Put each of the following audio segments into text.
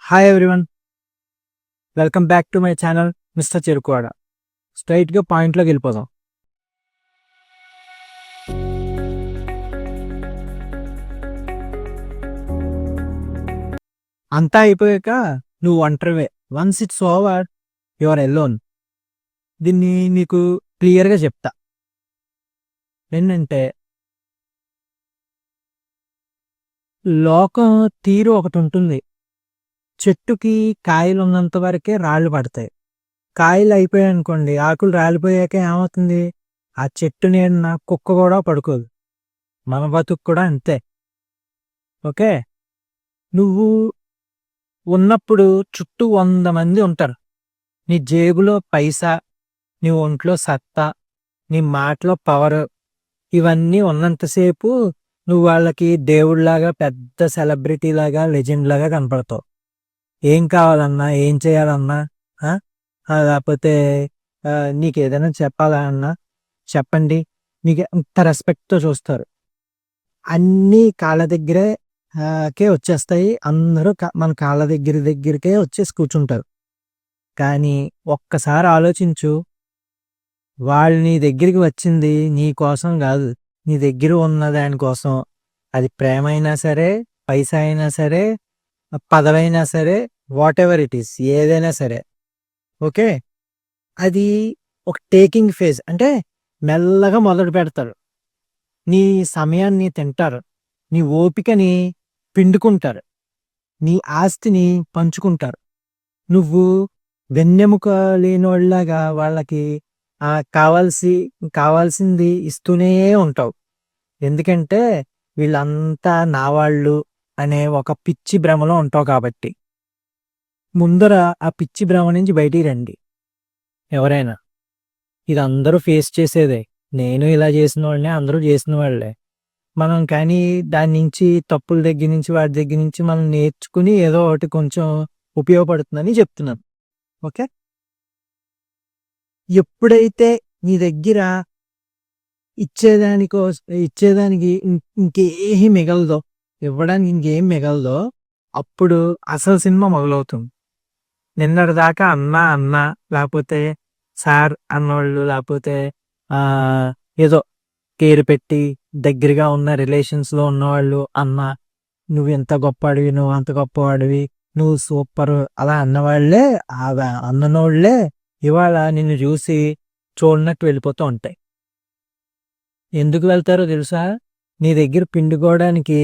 Hi everyone, welcome back to my channel mister Cherukuvada. స్ట్రైట్గా పాయింట్లోకి వెళ్ళిపోదాం. అంతా అయిపోయాక నువ్వు ఒంటరివే. Once it's over you are alone. దీన్ని నీకు క్లియర్గా చెప్తా. ఏంటంటే లోకం తీరు ఒకటి ఉంటుంది. చెట్టుకి కాయలు ఉన్నంత వరకే రాళ్ళు పడతాయి. కాయలు అయిపోయాయి అనుకోండి, ఆకులు రాలిపోయాక ఏమవుతుంది? ఆ చెట్టు నీడన కుక్క కూడా పడుకోదు. మన బతుకు కూడా అంతే. ఓకే, నువ్వు ఉన్నప్పుడు చుట్టూ 100 మంది ఉంటారు. నీ జేబులో పైసా, నీ ఒంట్లో సత్తా, నీ మాటలో పవర్, ఇవన్నీ ఉన్నంతసేపు నువ్వు వాళ్ళకి దేవుడిలాగా, పెద్ద సెలబ్రిటీ లాగా, లెజెండ్ లాగా కనపడతావు. ఏం కావాలన్నా, ఏం చేయాలన్నా, ఆ? లేకపోతే నీకు ఏదైనా చెప్పాలన్నా చెప్పండి, మీకు ఇంత రెస్పెక్ట్తో చూస్తారు. అన్నీ కాళ్ళ దగ్గరే కే వచ్చేస్తాయి. అందరూ మన కాళ్ళ దగ్గరికే వచ్చేసి కూర్చుంటారు. కానీ ఒక్కసారి ఆలోచించు, వాళ్ళు నీ దగ్గరికి వచ్చింది నీ కోసం కాదు, నీ దగ్గర ఉన్న దానికోసం. అది ప్రేమ అయినా సరే, పైసా అయినా సరే, పదవైనా సరే, వాట్ ఎవర్ ఇట్ ఈస్, ఏదైనా సరే. ఓకే, అది ఒక టేకింగ్ ఫేజ్. అంటే మెల్లగా మొదలు పెడతారు. నీ సమయాన్ని తింటారు, నీ ఓపికని పిండుకుంటారు, నీ ఆస్తిని పంచుకుంటారు. నువ్వు వెన్నెముక లేనోళ్ళలాగా వాళ్ళకి కావాల్సింది ఇస్తూనే ఉంటావు. ఎందుకంటే వీళ్ళంతా నా వాళ్ళు అనే ఒక పిచ్చి భ్రమలో ఉంటావు కాబట్టి. ముందర ఆ పిచ్చి భ్రమ నుంచి బయటికి రండి ఎవరైనా. ఇది అందరూ ఫేస్ చేసేదే. నేను ఇలా చేసిన వాళ్ళనే, అందరూ చేసిన వాళ్ళే. మనం కానీ దాని నుంచి, తప్పుల దగ్గర నుంచి, వాటి దగ్గర నుంచి మనం నేర్చుకుని ఏదో ఒకటి కొంచెం ఉపయోగపడుతుందని చెప్తున్నాను. ఓకే, ఎప్పుడైతే నీ దగ్గర ఇచ్చేదానికి ఇంకేమీ మిగలదో, ఇవ్వడానికి ఇంకేం మిగలదో, అప్పుడు అసలు సినిమా మొదలవుతుంది. నిన్నటి దాకా అన్నా అన్నా, లేకపోతే సార్ అన్నోళ్ళు, లేకపోతే ఏదో కేర్ పెట్టి దగ్గరగా ఉన్న రిలేషన్స్లో ఉన్నవాళ్ళు అన్న, నువ్వు ఎంత గొప్పవాడివి, నువ్వు అంత గొప్పవాడివి, నువ్వు సూపర్, అలా అన్నవాళ్లే, అన్ననోళ్లే ఇవాళ నిన్ను చూసి చూడనట్టు వెళ్ళిపోతూ ఉంటాయి. ఎందుకు వెళ్తారో తెలుసా? నీ దగ్గర పిండుకోవడానికి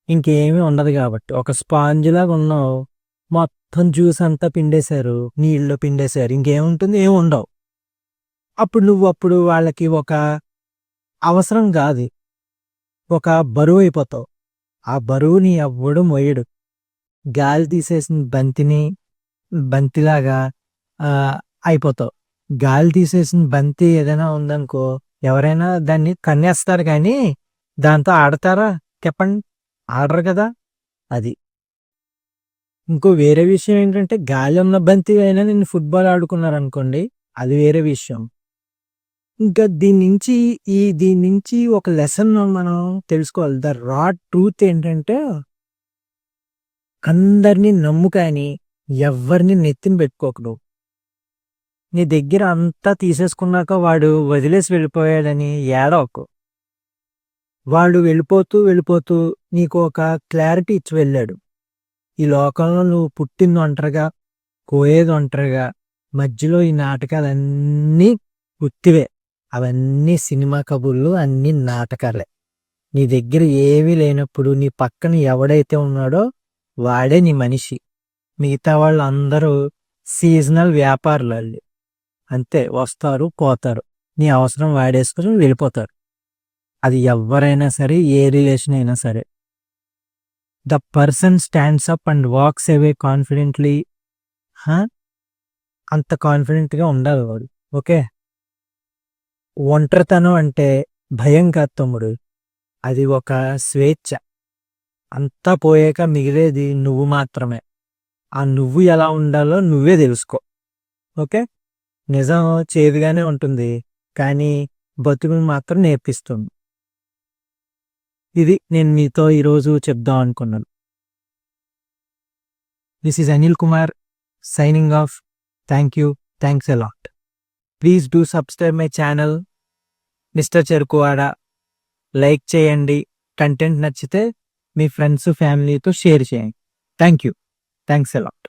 ఇంకేమీ ఉండదు కాబట్టి. ఒక స్పాంజ్ లాగా ఉన్నావు, మొత్తం జ్యూస్ అంతా పిండేశారు, నీళ్ళు పిండేశారు, ఇంకేముంటుంది? ఏమి ఉండవు. అప్పుడు వాళ్ళకి ఒక అవసరం కాదు, ఒక బరువు అయిపోతావు. ఆ బరువుని ఎవ్వడు మొయ్యడు. గాలి తీసేసిన బంతిలాగా అయిపోతావు. గాలి తీసేసిన బంతి ఏదైనా ఉందనుకో, ఎవరైనా దాన్ని కన్నేస్తారు, కానీ దాంతో ఆడతారా చెప్పండి? ఆడరు కదా. అది ఇంకో వేరే విషయం ఏంటంటే, గాలి ఉన్న బంతి అయినా నిన్ను ఫుట్బాల్ ఆడుకున్నారనుకోండి, అది వేరే విషయం. ఇంకా దీని నుంచి ఒక లెసన్ మనం తెలుసుకోవాలి. ద రా ట్రూత్ ఏంటంటే, అందరినీ నమ్ము కానీ ఎవరిని నెత్తిన పెట్టుకోకు. నీ దగ్గర అంతా తీసేసుకున్నాక వాడు వదిలేసి వెళ్ళిపోయాడని ఏడవకు. వాడు వెళ్ళిపోతూ నీకు ఒక క్లారిటీ ఇచ్చి వెళ్ళాడు. ఈ లోకంలో నువ్వు పుట్టింది ఒంటరిగా, పోయేది ఒంటరిగా. మధ్యలో ఈ నాటకాలన్నీ ఉత్తివే. అవన్నీ సినిమా కబుర్లు, అన్నీ నాటకాలే. నీ దగ్గర ఏమీ లేనప్పుడు నీ పక్కన ఎవడైతే ఉన్నాడో వాడే నీ మనిషి. మిగతా వాళ్ళు అందరూ సీజనల్ వ్యాపారులు. వాళ్ళు అంతే, వస్తారు పోతారు, నీ అవసరం వాడేసుకుని వెళ్ళిపోతారు. అది ఎవరైనా సరే, ఏ రిలేషన్ అయినా సరే. The person stands up and walks away confidently. అంత కాన్ఫిడెంట్గా ఉండాలి వాడు. ఓకే, ఒంటరితనం అంటే భయం కాదు తమ్ముడు, అది ఒక స్వేచ్ఛ. అంతా పోయాక మిగిలేది నువ్వు మాత్రమే. ఆ నువ్వు ఎలా ఉండాలో నువ్వే తెలుసుకో. ఓకే, నిజం చేదుగానే ఉంటుంది, కానీ బతుకుని మాత్రం నేర్పిస్తుంది. ఇది నేను మీతో ఈరోజు చెప్దాం అనుకున్నాను. This is Anil Kumar signing off. Thank you. Thanks a lot. Please do subscribe my channel mister Cherukuvada. Like చేయండి. కంటెంట్ నచ్చితే మీ ఫ్రెండ్స్ ఫ్యామిలీతో షేర్ చేయండి. Thank you. Thanks a lot.